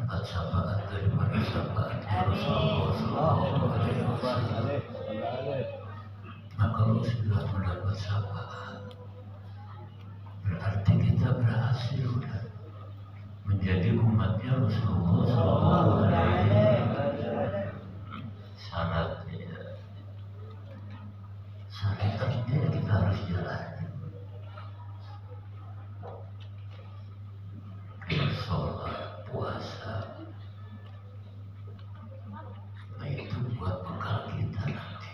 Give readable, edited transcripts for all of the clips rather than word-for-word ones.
mendapat syafaat daripada syafaatnya Rasulullah SAW. Nah, kalau sudah mendapat syafaat, berarti kita berhasil menjadi umatnya Rasulullah SAW. Syaratnya kita harus jalani. Sholat, puasa, nah itu buat bekal kita nanti.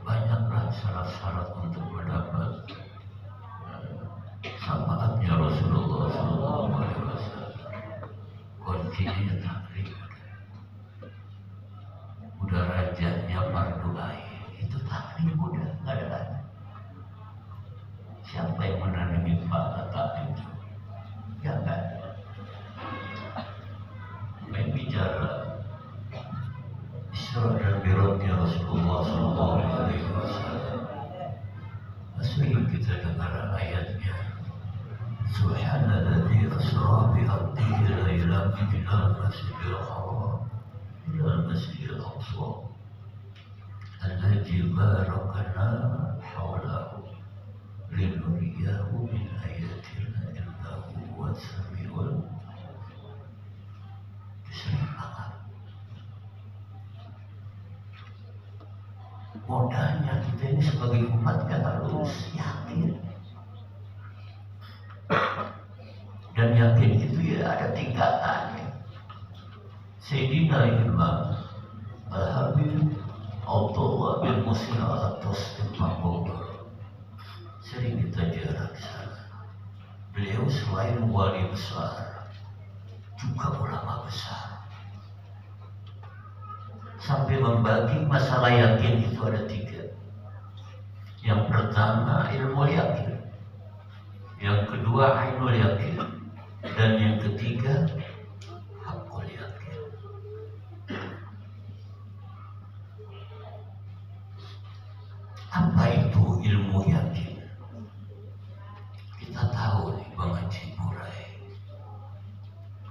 Banyaklah syarat-syarat untuk mendapat syafaatnya Rasulullah SAW. Kuncinya taklim. Udah rajanya fardu ain, itu taklim udah nggak ada lagi. Siapa yang menandingi Pak taklim itu? Ya nggak ada. Main bicara Isra dan Mi'rajnya Rasulullah SAW. Sering kita dengar ayatnya. Subhanalladzi asra bi 'abdihi lailan minal masjidil haram ilal masjidil aqsa alladzi barakna hawlahu linuriyahu min ayatina innahu huwas samiul basir. Modalnya kita ini sebagai umat kan harus yakin. Dan yakin itu ya ada tingkatannya. Sayyidina Imam Al-Habib Abdullah bin Musin al-Atas Imam Bogor sering kita jarak sana. Beliau selain wali besar juga ulama besar. Sampai membagi masalah yakin itu ada 3. Yang pertama ilmu yakin, yang kedua ainul yakin, dan yang ketiga hakul yakin. Apa itu ilmu yakin? Kita tahu nih Bang Haji Murai,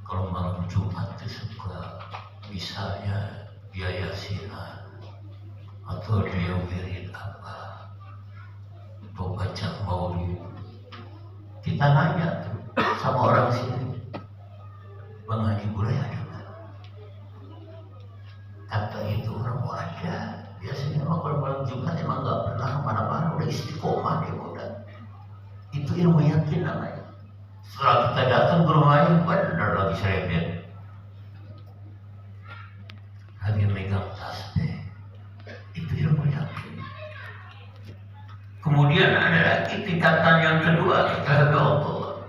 kalau malam Jumat itu suka misalnya dia yasinan atau dia wirid apa atau baca maulid, kita nanya tuh sama orang sini, Bang Haji Murai ada nggak? Kata itu orang mau ada. Biasanya kalau malam Jumat emang nggak pernah kemana-mana, udah istiqomah dia udah. Itu ilmu yakin namanya. Setelah kita datang ke rumahnya, benar lagi serempet. Lagi megang tasbih. Itu ilmu yakin. Kemudian ada lagi tingkatan yang kedua, kita harus Allah,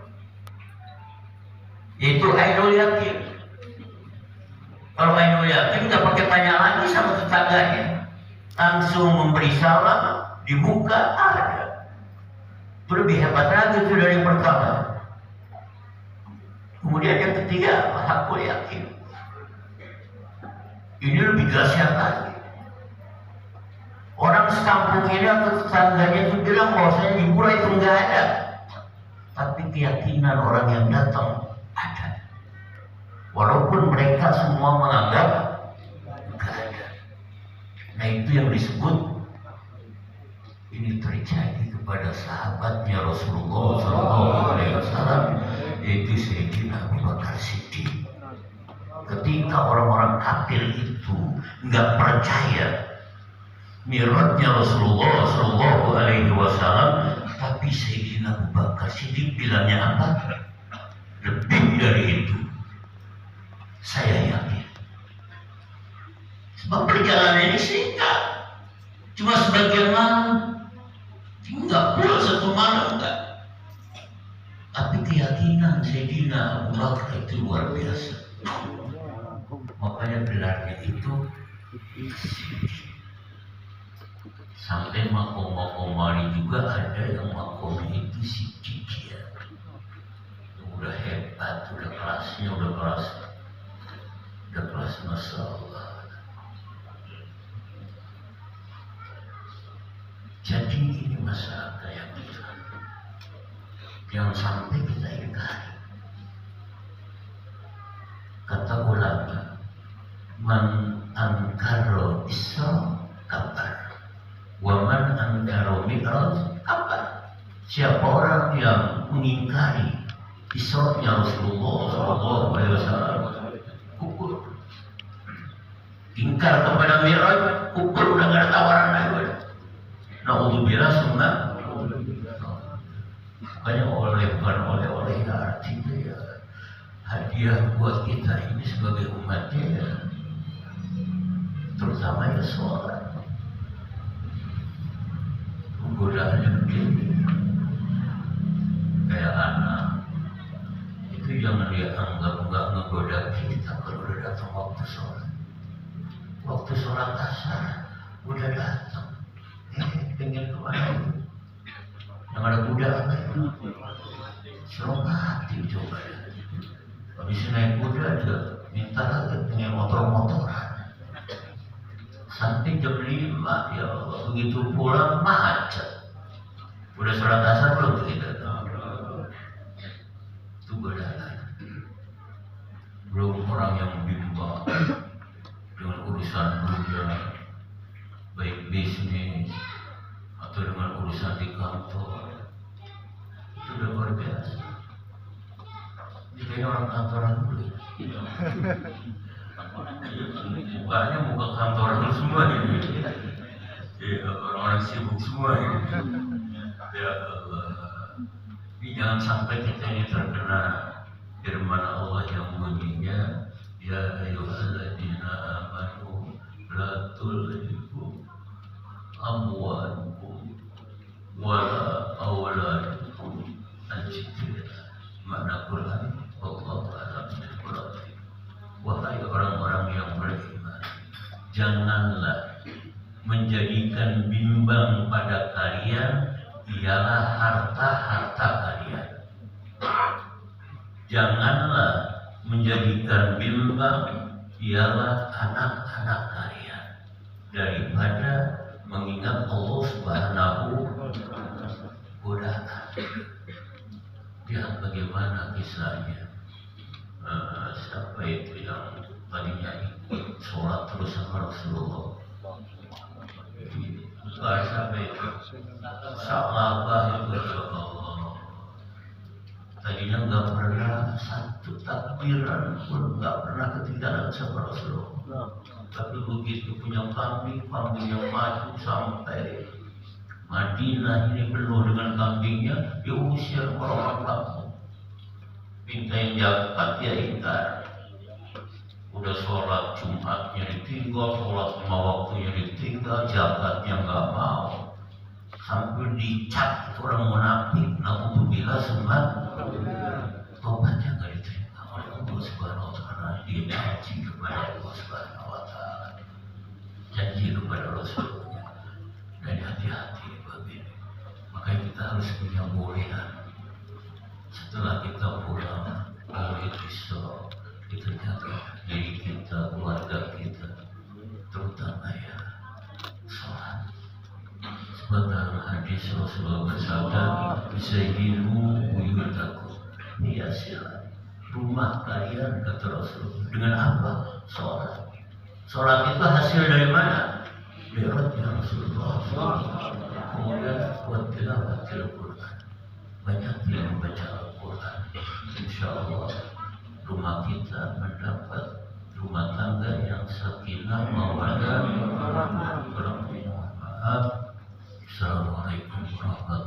yaitu ainul yakin. Kalau ainul yakin nggak pakai tanya lagi sama tetangganya, langsung memberi salam, dibuka ada. Itu lebih hebat lagi itu dari yang pertama. Kemudian yang ketiga, hakul yakin. Ini lebih dahsyat lagi. Orang sekampung ini atau tetangganya itu bilang bahwasanya di pura itu nggak ada, tapi keyakinan orang yang datang ada. Walaupun mereka semua menganggap nggak ada. Nah itu yang disebut ini terjadi kepada sahabatnya Rasulullah SAW, yaitu Sayyidina Abu Bakar Siddiq. Ketika orang-orang kafir itu nggak percaya Mi'rajnya Rasulullah SAW, tapi Sayyidina Abu Bakar Siddiq bilangnya apa? Lebih dari itu, saya yakin. Sebab perjalanan ini singkat, cuma sebagian malam, enggak pula satu malam enggak. Tapi keyakinan Sayyidina Abu Bakar itu luar biasa. Makanya gelarnya itu sampai makom-makom wali juga ada yang makomnya itu Siddiq ya. Udah hebat, udah kelasnya, udah kelas Masya Allah. Jadi ini masalah keyakinan. Jangan sampai kita ingkari. Kata ulama, man ankara isra kabar, wa man ankara mi'raj kabar. Siapa orang yang mengingkari Isra-nya Rasulullah Sallallahu Alaihi Wasallam, kufur. Ingkar kepada Mi'raj, kufur, udah gak ada tawaran lagi. Naudzubillah semua. Makanya bukan oleh ya, artinya ya hadiah buat kita ini sebagai umatnya ya, terutama ya sholat. Godaannya begini, kayak anak itu jangan dia anggap nggak ngegoda kita kalau udah datang waktu sholat. Waktu sholat asar udah datang, pengen kemana itu? Yang ada kuda apa? Serongati coba ya. Habis naik kuda aja minta lagi pengen motor-motoran. Sampai jam 5 ya Allah, begitu pulang macet. Udah sholat asar belum kita? Itu godaan. Belum orang yang bimbang dengan urusan dunia, baik bisnis atau dengan urusan di kantor, itu udah luar biasa. Ini kayaknya orang kantoran dulu ya. Mukanya muka kantoran semua ini. Ya, orang-orang sibuk semua ini. Ya Allah. Ini jangan sampai kita ini terkena firman Allah yang bunyinya, ya ayyuhalladzina amanu la tulhikum amwalukum wala auladukum an dzikrillah. Makna Quran, wallahu a'lam bishawab. Wahai orang-orang yang beriman, janganlah menjadikan bimbang pada kalian ialah harta-harta kalian. Janganlah menjadikan bimbang ialah anak-anak kalian daripada mengingat Allah Subhanahu wa Ta'ala. Godaan. Lihat bagaimana kisahnya. Siapa itu yang tadinya ikut sholat terus sama Rasulullah? Siapa itu? Sahabat itu, ya Allah. Tadinya nggak pernah satu takbiran pun nggak pernah ketinggalan sama Rasulullah. Tapi begitu punya kambing yang maju sampai Madinah ini penuh dengan kambingnya, diusir orang kampung. Minta yang jabat dia ingkar. Udah sholat Jumatnya ditinggal, sholat 5 waktunya ditinggal, jakatnya nggak mau. Sambil dicap orang munafik, naudzubillah semua. Tobatnya nggak diterima oleh Allah Subhanahu wa Ta'ala. Dia janji kepada Allah Subhanahu wa Ta'ala, janji kepada Rasulnya. Dan hati-hati begini. Makanya kita harus punya bolehan. Setelah kita pulang dari Isra, kita jaga diri kita, keluarga kita, terutama ya sholat. Sebab hadis Rasulullah bersabda, "Zayyinu buyutakum." Hiasilah rumah kalian, kata Rasul. Dengan apa? Sholat. Sholat itu hasil dari mana? Mi'rajnya Rasulullah. Kemudian buat tilawatil Quran. Banyak yang membaca Al-Quran. Insya Allah rumah kita mendapat rumah tangga yang sakinah mawaddah warahmah. Assalamualaikum warahmatullahi wabarakatuh.